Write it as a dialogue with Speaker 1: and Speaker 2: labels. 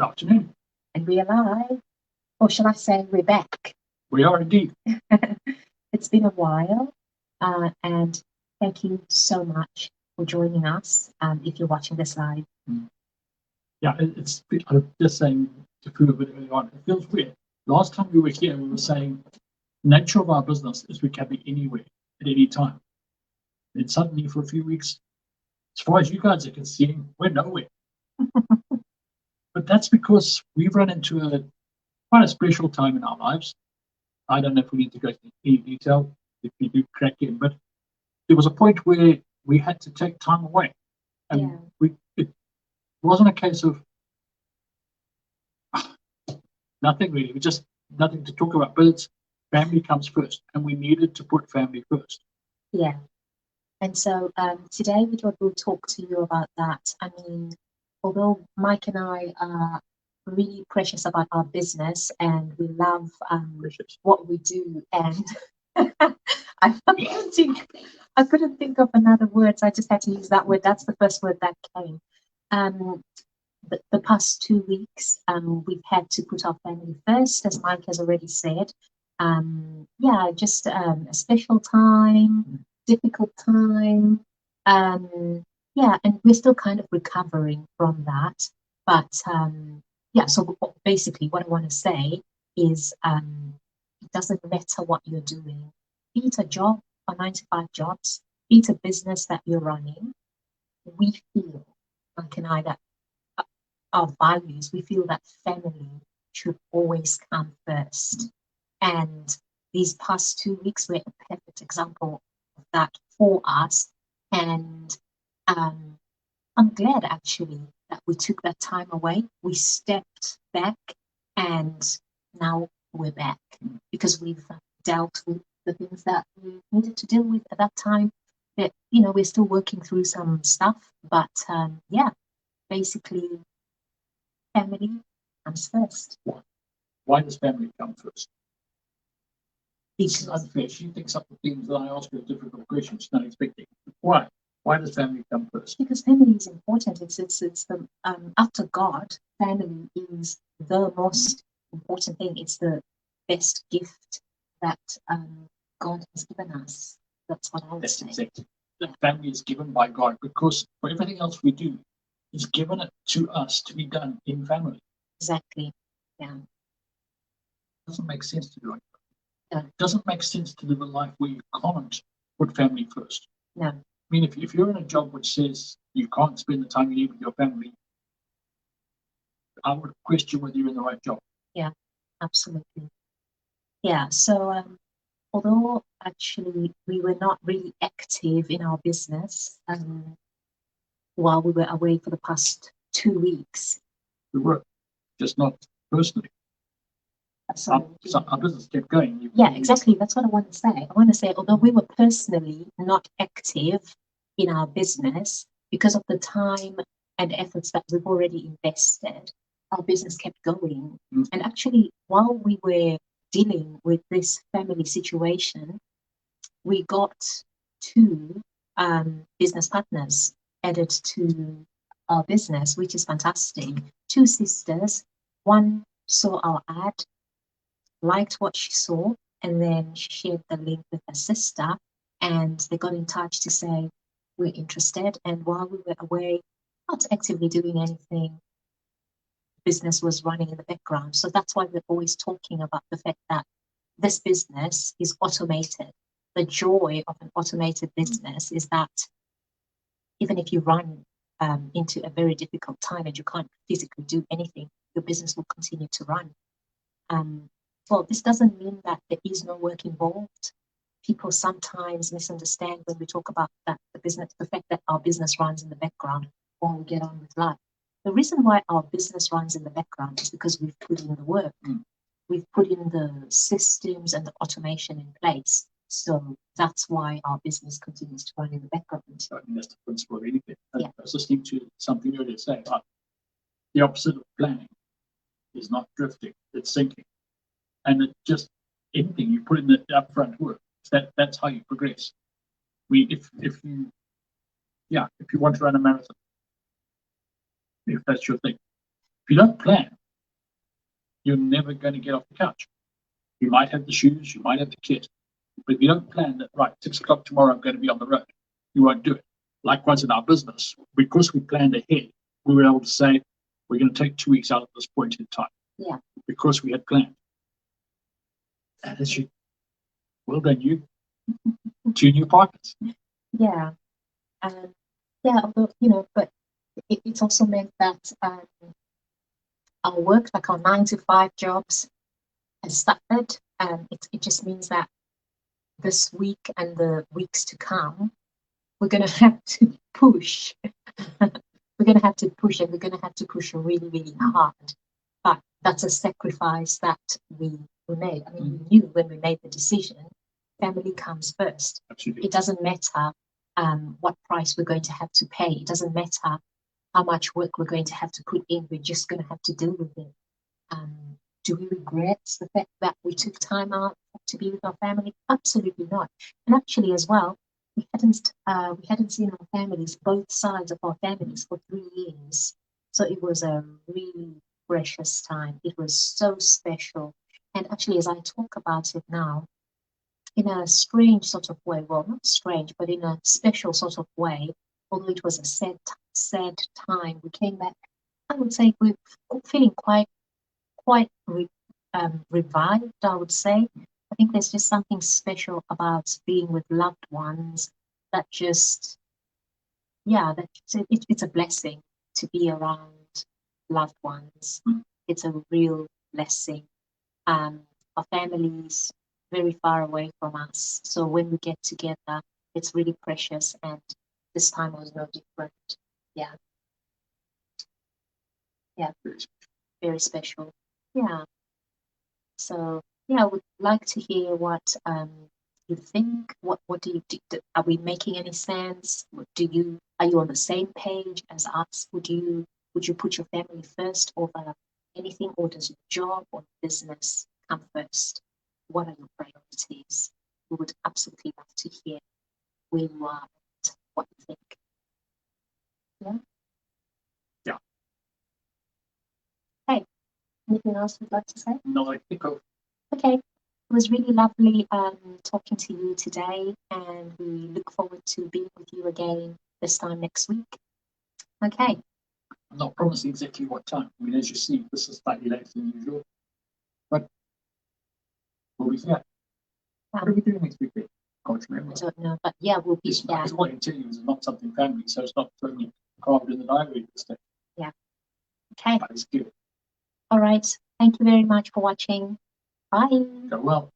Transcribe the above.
Speaker 1: afternoon.
Speaker 2: And we are live, or shall I say, we're back.
Speaker 1: We are indeed.
Speaker 2: It's been a while, and thank you so much for joining us if you're watching this live.
Speaker 1: Yeah, I'm just saying to Fu a bit early on, it feels weird. Last time we were here, we were saying the nature of our business is we can be anywhere at any time. And suddenly, for a few weeks, as far as you guys are concerned, we're nowhere. But that's because we've run into quite a special time in our lives. I don't know if we need to go into any detail, if we do crack in, but there was a point where we had to take time away. And it wasn't a case of nothing really, just nothing to talk about, but it's family comes first, and we needed to put family first.
Speaker 2: Yeah. And so today we thought we'll talk to you about that. I mean, although Mike and I are really precious about our business and we love what we do, and I couldn't think of another word, so I just had to use that word. That's the first word that came. The past 2 weeks, we've had to put our family first, as Mike has already said. Just a special time, difficult time. And we're still kind of recovering from that. But so basically what I want to say is it doesn't matter what you're doing, be it a job or 9-to-5 jobs, be it a business that you're running. We feel, Mike and I, that our values, we feel that family should always come first. And these past 2 weeks were a perfect example of that for us. And I'm glad actually that we took that time away. We stepped back and now we're back because we've dealt with the things that we needed to deal with at that time. That, we're still working through some stuff, but basically family comes first.
Speaker 1: Why does family come first? It's unfair. She thinks up the things that I ask her difficult questions, not expecting. Why? Why does family come first?
Speaker 2: Because family is important. It's the after God, family is the most important thing. It's the best gift that God has given us. That's what I would say.
Speaker 1: Exactly. The family is given by God because for everything else we do, He's given it to us to be done in family.
Speaker 2: Exactly. Yeah.
Speaker 1: It doesn't make sense to do it.
Speaker 2: No.
Speaker 1: It doesn't make sense to live a life where you can't put family first.
Speaker 2: No.
Speaker 1: I mean, if you're in a job which says you can't spend the time you need with your family, I would question whether you're in the right job.
Speaker 2: Yeah, absolutely. Yeah, so although actually we were not really active in our business while we were away for the past 2 weeks.
Speaker 1: We were, just not personally. So our business kept going.
Speaker 2: Yeah, exactly. That's what I want to say. I want to say, although we were personally not active in our business because of the time and efforts that we've already invested, our business kept going. And actually, while we were dealing with this family situation, we got 2 business partners added to our business, which is fantastic. 2 sisters. One saw our ad, liked what she saw, and then she shared the link with her sister, and they got in touch to say we're interested. And while we were away, not actively doing anything, business was running in the background. So that's why we're always talking about the fact that this business is automated. The joy of an automated business is that even if you run into a very difficult time and you can't physically do anything, your business will continue to run. Well, this doesn't mean that there is no work involved. People sometimes misunderstand when we talk about that the fact that our business runs in the background while we get on with life. The reason why our business runs in the background is because we've put in the work. We've put in the systems and the automation in place. So that's why our business continues to run in the background.
Speaker 1: I mean, that's the principle of anything. I was listening to something earlier say the opposite of planning is not drifting, it's sinking. And it just anything you put in the upfront work, that's how you progress. If you want to run a marathon, if that's your thing, if you don't plan, you're never going to get off the couch. You might have the shoes, you might have the kit, but if you don't plan that, right, 6 o'clock tomorrow, I'm going to be on the road, you won't do it. Likewise in our business, because we planned ahead, we were able to say, we're going to take 2 weeks out at this point in time.
Speaker 2: Yeah.
Speaker 1: Because we had planned. And as you, well done, you, 2 new partners.
Speaker 2: Yeah. Yeah, although, you know, but it's also meant that our work, like our 9 to 5 jobs, has started. It just means that this week and the weeks to come, we're going to have to push. We're going to have to push, and we're going to have to push really, really hard. But that's a sacrifice that we made. I mean, we knew when we made the decision, family comes first.
Speaker 1: Absolutely.
Speaker 2: It doesn't matter what price we're going to have to pay. It doesn't matter how much work we're going to have to put in. We're just going to have to deal with it. Do we regret the fact that we took time out to be with our family? Absolutely not. And actually, as well, we hadn't seen our families, both sides of our families, for 3 years. So it was a really precious time. It was so special. And actually, as I talk about it now, in a strange sort of way, well, not strange, but in a special sort of way, although it was a sad time, we came back, I would say, we're feeling quite revived, I would say. I think there's just something special about being with loved ones that just, yeah, it's a blessing to be around loved ones. It's a real blessing. Our families very far away from us, so when we get together, it's really precious, and this time was no different. Yeah, very special. Yeah. So yeah, I would like to hear what you think. What do you do? Are we making any sense? Are you on the same page as us? Would you put your family first over anything, or does your job or business come first? What are your priorities? We would absolutely love to hear where you are and what you think. Yeah.
Speaker 1: Yeah.
Speaker 2: Hey, anything else you'd like to say?
Speaker 1: No, I think of.
Speaker 2: Okay. It was really lovely talking to you today, and we look forward to being with you again this time next week. Okay.
Speaker 1: I'm not promising exactly what time. I mean, as you see, this is slightly later than usual. But we'll be here. What are we doing next week? I can't remember.
Speaker 2: I don't know, but yeah, we'll be
Speaker 1: Yes,
Speaker 2: here.
Speaker 1: because what I can tell you is it's not something family, so it's not totally carved in the diary at this stage.
Speaker 2: Yeah. Okay.
Speaker 1: But it's good.
Speaker 2: All right. Thank you very much for watching. Bye.
Speaker 1: Go well.